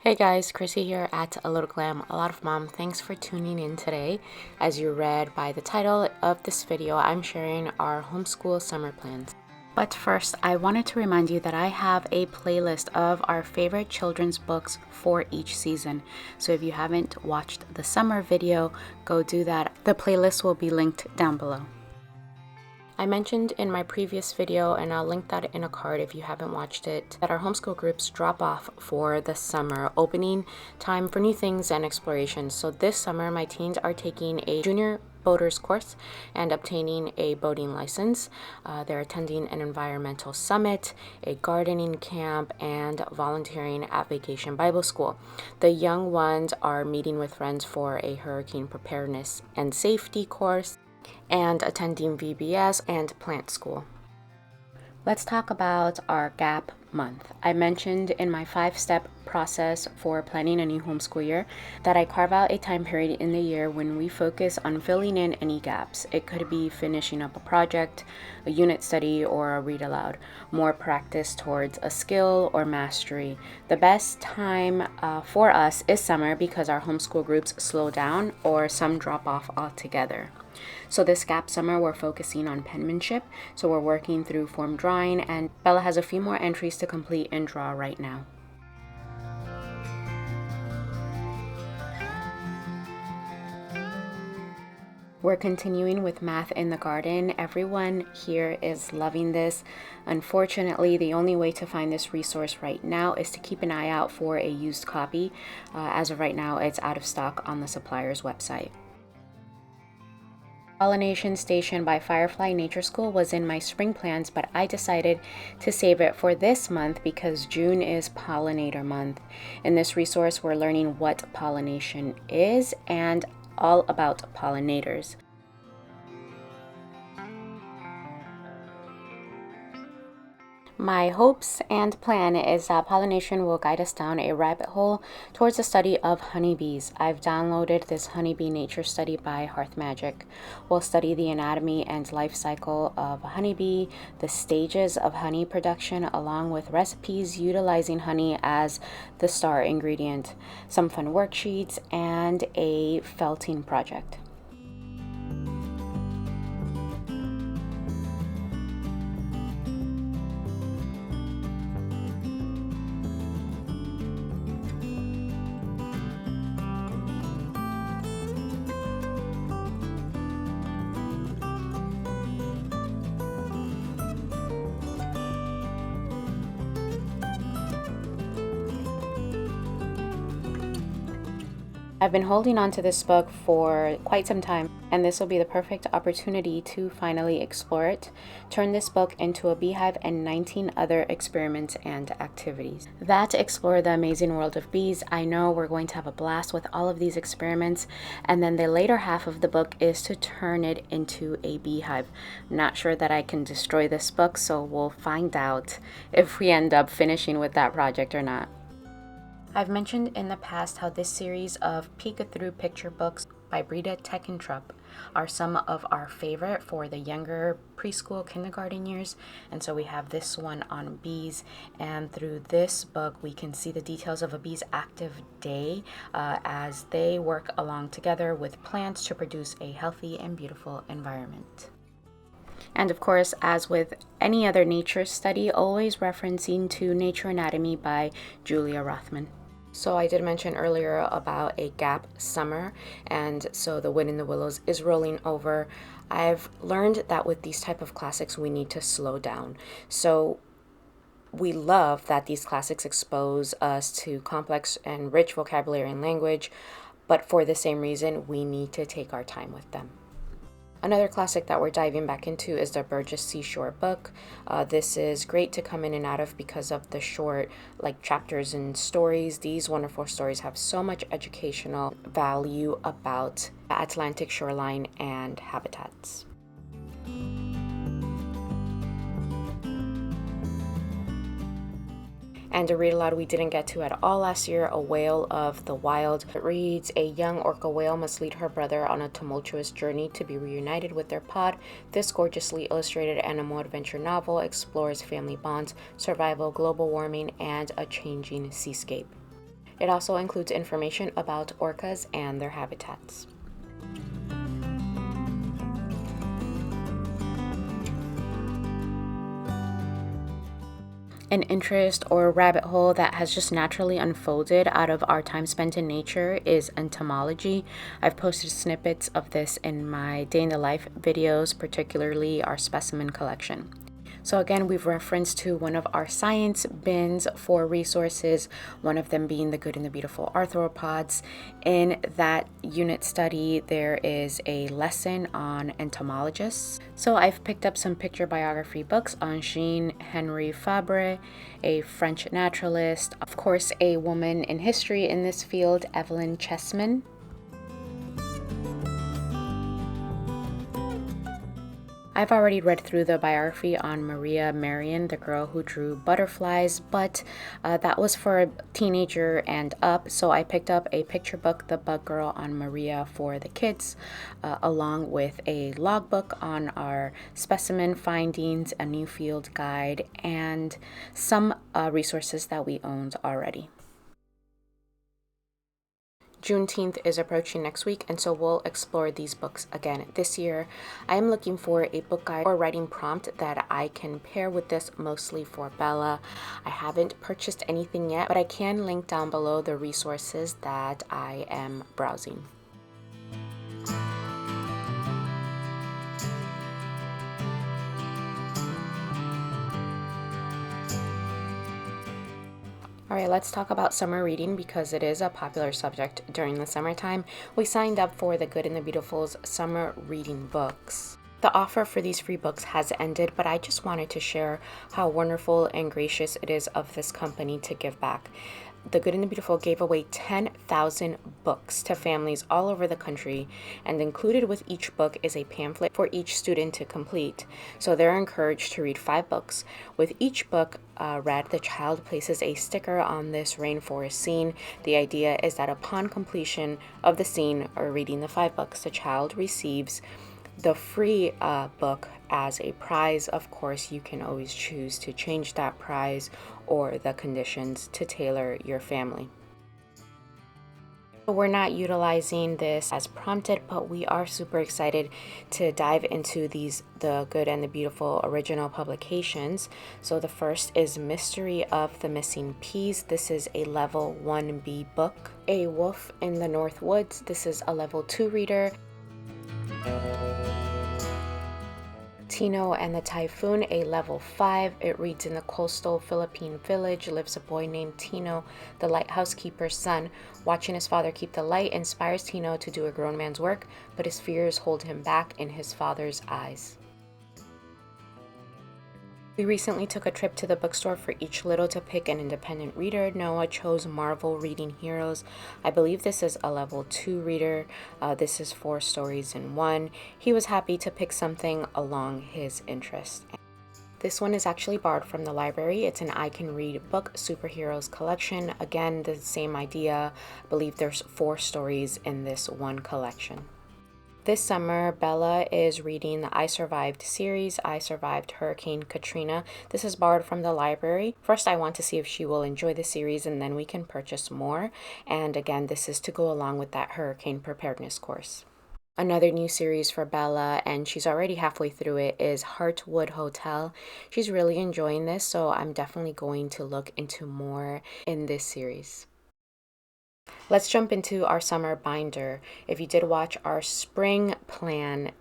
Hey guys, Chrissy here at A Little Glam, A Lot of Mom. Thanks for tuning in today. As you read by the title of this video, I'm sharing our homeschool summer plans. But first, I wanted to remind you that I have a playlist of our favorite children's books for each season. So if you haven't watched the summer video, go do that. The playlist will be linked down below. I mentioned in my previous video, and I'll link that in a card if you haven't watched it, that our homeschool groups drop off for the summer, opening time for new things and exploration. So this summer, my teens are taking a junior boaters course and obtaining a boating license. They're attending an environmental summit, a gardening camp, and volunteering at Vacation Bible School. The young ones are meeting with friends for a hurricane preparedness and safety course and attending VBS and plant school. Let's talk about our gap month. I mentioned in my 5-step process for planning a new homeschool year that I carve out a time period in the year when we focus on filling in any gaps. It could be finishing up a project, a unit study, or a read aloud, more practice towards a skill or mastery. The best time for us is summer because our homeschool groups slow down or some drop off altogether. So this gap summer, we're focusing on penmanship. So we're working through form drawing, and Bella has a few more entries to complete and draw right now. We're continuing with math in the garden. Everyone here is loving this. Unfortunately, the only way to find this resource right now is to keep an eye out for a used copy. As of right now, it's out of stock on the supplier's website. Pollination Station by Firefly Nature School was in my spring plans, but I decided to save it for this month because June is Pollinator month. In this resource, we're learning what pollination is and all about pollinators. My hopes and plan is that pollination will guide us down a rabbit hole towards the study of honeybees. I've downloaded this honeybee nature study by Hearth Magic. We'll study the anatomy and life cycle of a honeybee, the stages of honey production, along with recipes utilizing honey as the star ingredient, some fun worksheets, and a felting project. I've been holding on to this book for quite some time, and this will be the perfect opportunity to finally explore it, turn this book into a beehive and 19 other experiments and activities. That explore the amazing world of bees. I know we're going to have a blast with all of these experiments, and then the later half of the book is to turn it into a beehive. Not sure that I can destroy this book, so we'll find out if we end up finishing with that project or not. I've mentioned in the past how this series of peek-a-through picture books by Brita Teckentrup are some of our favorite for the younger preschool kindergarten years, and so we have this one on bees, and through this book we can see the details of a bee's active day as they work along together with plants to produce a healthy and beautiful environment. And of course, as with any other nature study, always referencing to Nature Anatomy by Julia Rothman. So I did mention earlier about a gap summer, and so The Wind in the Willows is rolling over. I've learned that with these type of classics, we need to slow down. So we love that these classics expose us to complex and rich vocabulary and language, but for the same reason, we need to take our time with them. Another classic that we're diving back into is the Burgess Seashore book. This is great to come in and out of because of the short chapters and stories. These wonderful stories have so much educational value about the Atlantic shoreline and habitats. And a read aloud we didn't get to at all last year, A Whale of the Wild. It reads, a young orca whale must lead her brother on a tumultuous journey to be reunited with their pod. This gorgeously illustrated animal adventure novel explores family bonds, survival, global warming, and a changing seascape. It also includes information about orcas and their habitats. An interest or rabbit hole that has just naturally unfolded out of our time spent in nature is entomology. I've posted snippets of this in my day in the life videos, particularly our specimen collection. So again, we've referenced to one of our science bins for resources, one of them being the Good and the Beautiful arthropods. In that unit study, there is a lesson on entomologists. So I've picked up some picture biography books on Jean-Henri Fabre, a French naturalist, of course, a woman in history in this field, Evelyn Chessman. I've already read through the biography on Maria Marion, the girl who drew butterflies, but that was for a teenager and up, so I picked up a picture book, The Bug Girl, on Maria for the kids, along with a logbook on our specimen findings, a new field guide, and some resources that we owned already. Juneteenth is approaching next week, and so we'll explore these books again. This year, I am looking for a book guide or writing prompt that I can pair with this, mostly for Bella. I haven't purchased anything yet, but I can link down below the resources that I am browsing. All right, let's talk about summer reading because it is a popular subject during the summertime. We signed up for the Good and the Beautiful's summer reading books. The offer for these free books has ended, but I just wanted to share how wonderful and gracious it is of this company to give back. The Good and the Beautiful gave away 10,000 books to families all over the country, and included with each book is a pamphlet for each student to complete. So they're encouraged to read 5 books. With each book read, the child places a sticker on this rainforest scene. The idea is that upon completion of the scene or reading the 5 books, the child receives the free book as a prize. Of course, you can always choose to change that prize or the conditions to tailor your family. We're not utilizing this as prompted, but we are super excited to dive into the Good and the Beautiful original publications. So the first is Mystery of the Missing Peas. This is a level 1B book. A Wolf in the North Woods. This is a level 2 reader. Tino and the Typhoon, a level 5. It reads, in the coastal Philippine village lives a boy named Tino, the lighthouse keeper's son. Watching his father keep the light inspires Tino to do a grown man's work, but his fears hold him back in his father's eyes. We recently took a trip to the bookstore for each little to pick an independent reader. Noah chose Marvel Reading Heroes. I believe this is a level 2 reader. This is 4 stories in 1. He was happy to pick something along his interest. This one is actually borrowed from the library. It's an I Can Read book, Superheroes collection. Again, the same idea. I believe there's 4 stories in this one collection. This summer, Bella is reading the I Survived series, I Survived Hurricane Katrina. This is borrowed from the library. First, I want to see if she will enjoy the series, and then we can purchase more. And again, this is to go along with that hurricane preparedness course. Another new series for Bella, and she's already halfway through it, is Heartwood Hotel. She's really enjoying this, so I'm definitely going to look into more in this series. Let's jump into our summer binder. If you did watch our spring plan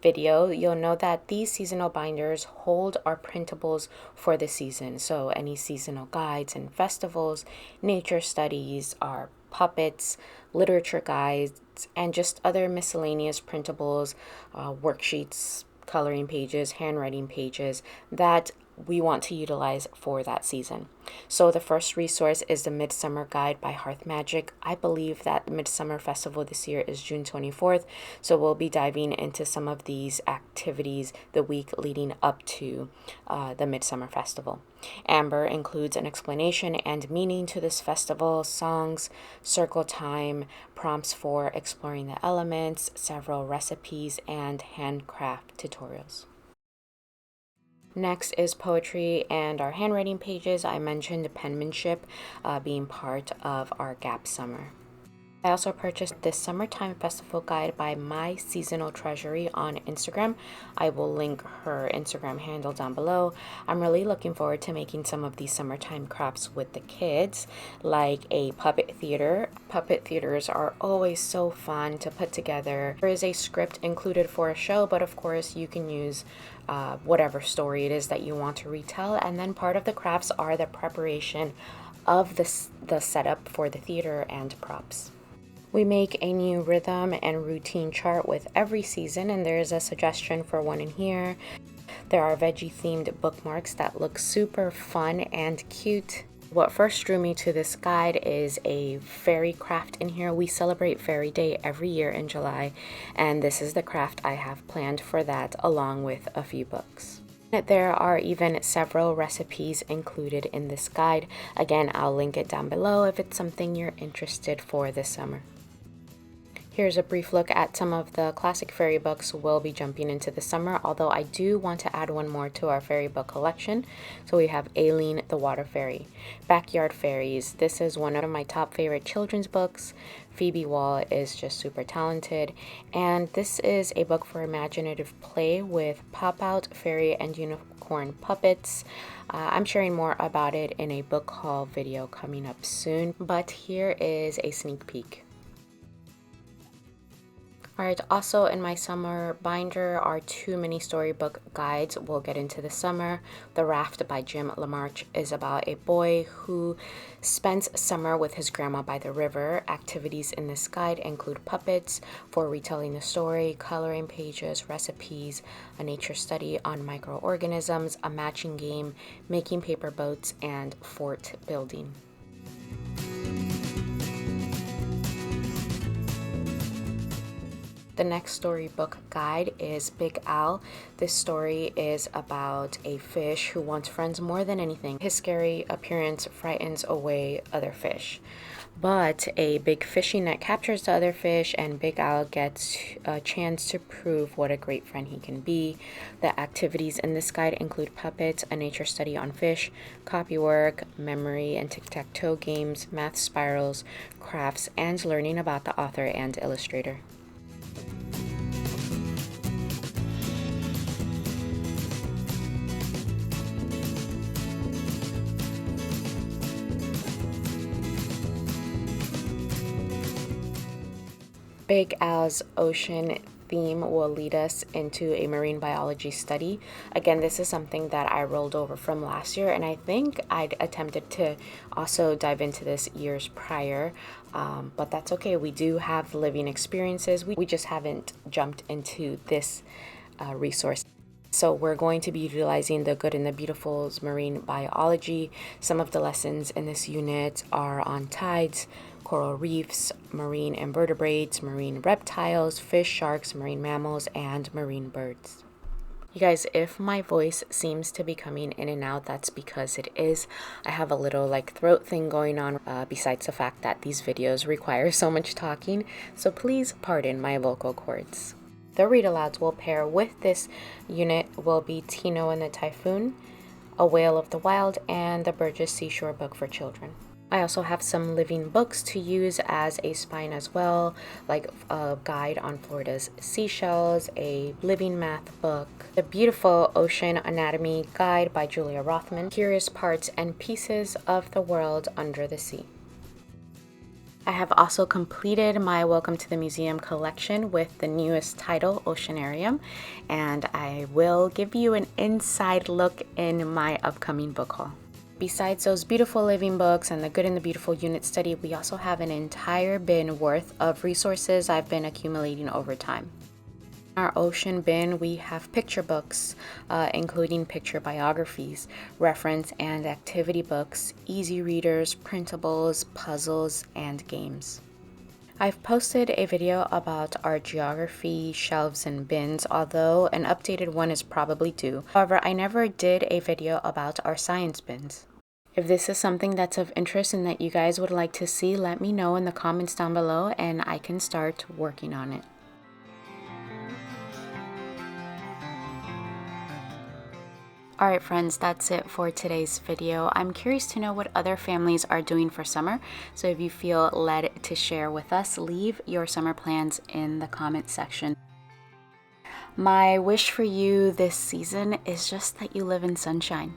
video, you'll know that these seasonal binders hold our printables for the season. So any seasonal guides and festivals, nature studies, our puppets, literature guides, and just other miscellaneous printables, worksheets, coloring pages, handwriting pages that we want to utilize for that season. So the first resource is the Midsummer Guide by Hearth Magic. I believe that the Midsummer Festival this year is June 24th, so we'll be diving into some of these activities the week leading up to the Midsummer Festival. Amber includes an explanation and meaning to this festival, songs, circle time, prompts for exploring the elements, several recipes, and handcraft tutorials. Next is poetry and our handwriting pages. I mentioned penmanship being part of our gap summer. I also purchased this summertime festival guide by My Seasonal Treasury on Instagram. I will link her Instagram handle down below. I'm really looking forward to making some of these summertime crafts with the kids, like a puppet theater. Puppet theaters are always so fun to put together. There is a script included for a show, but of course you can use whatever story it is that you want to retell. And then part of the crafts are the preparation of the setup for the theater and props. We make a new rhythm and routine chart with every season, and there's a suggestion for one in here. There are veggie themed bookmarks that look super fun and cute. What first drew me to this guide is a fairy craft in here. We celebrate Fairy Day every year in July, and this is the craft I have planned for that, along with a few books. There are even several recipes included in this guide. Again, I'll link it down below if it's something you're interested for this summer. Here's a brief look at some of the classic fairy books we'll be jumping into the summer, although I do want to add one more to our fairy book collection. So we have Aileen the Water Fairy, Backyard Fairies. This is one of my top favorite children's books. Phoebe Wall is just super talented, and this is a book for imaginative play with pop-out fairy and unicorn puppets. I'm sharing more about it in a book haul video coming up soon, but here is a sneak peek. Alright, also in my summer binder are 2 mini storybook guides we'll get into the summer. The Raft by Jim LaMarche is about a boy who spends summer with his grandma by the river. Activities in this guide include puppets for retelling the story, coloring pages, recipes, a nature study on microorganisms, a matching game, making paper boats, and fort building. The next storybook guide is Big Al. This story is about a fish who wants friends more than anything. His scary appearance frightens away other fish. But a big fishing net captures the other fish, and Big Al gets a chance to prove what a great friend he can be. The activities in this guide include puppets, a nature study on fish, copywork, memory and tic-tac-toe games, math spirals, crafts, and learning about the author and illustrator. Big Al's ocean theme will lead us into a marine biology study. Again, this is something that I rolled over from last year, and I think I'd attempted to also dive into this years prior, but that's okay. We do have living experiences. We just haven't jumped into this resource. So we're going to be utilizing the Good and the Beautiful's marine biology. Some of the lessons in this unit are on tides, coral reefs, marine invertebrates, marine reptiles, fish, sharks, marine mammals, and marine birds. You guys, if my voice seems to be coming in and out, that's because it is. I have a little throat thing going on, besides the fact that these videos require so much talking, so please pardon my vocal cords. The read-alouds we'll pair with this unit will be Tino and the Typhoon, A Whale of the Wild, and the Burgess Seashore book for children. I also have some living books to use as a spine as well, like a guide on Florida's seashells, a living math book, the beautiful Ocean Anatomy guide by Julia Rothman, Curious Parts and Pieces of the World Under the Sea. I have also completed my Welcome to the Museum collection with the newest title, Oceanarium, and I will give you an inside look in my upcoming book haul. Besides those beautiful living books and the Good and the Beautiful unit study, we also have an entire bin worth of resources I've been accumulating over time. In our ocean bin, we have picture books, including picture biographies, reference and activity books, easy readers, printables, puzzles, and games. I've posted a video about our geography shelves and bins, although an updated one is probably due. However, I never did a video about our science bins. If this is something that's of interest and that you guys would like to see, let me know in the comments down below and I can start working on it. Alright friends, that's it for today's video. I'm curious to know what other families are doing for summer, so if you feel led to share with us, leave your summer plans in the comment section. My wish for you this season is just that you live in sunshine.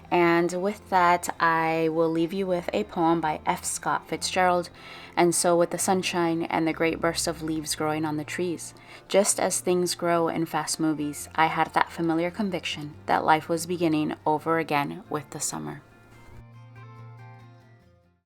And with that, I will leave you with a poem by F. Scott Fitzgerald. And so with the sunshine and the great burst of leaves growing on the trees, just as things grow in fast movies, I had that familiar conviction that life was beginning over again with the summer.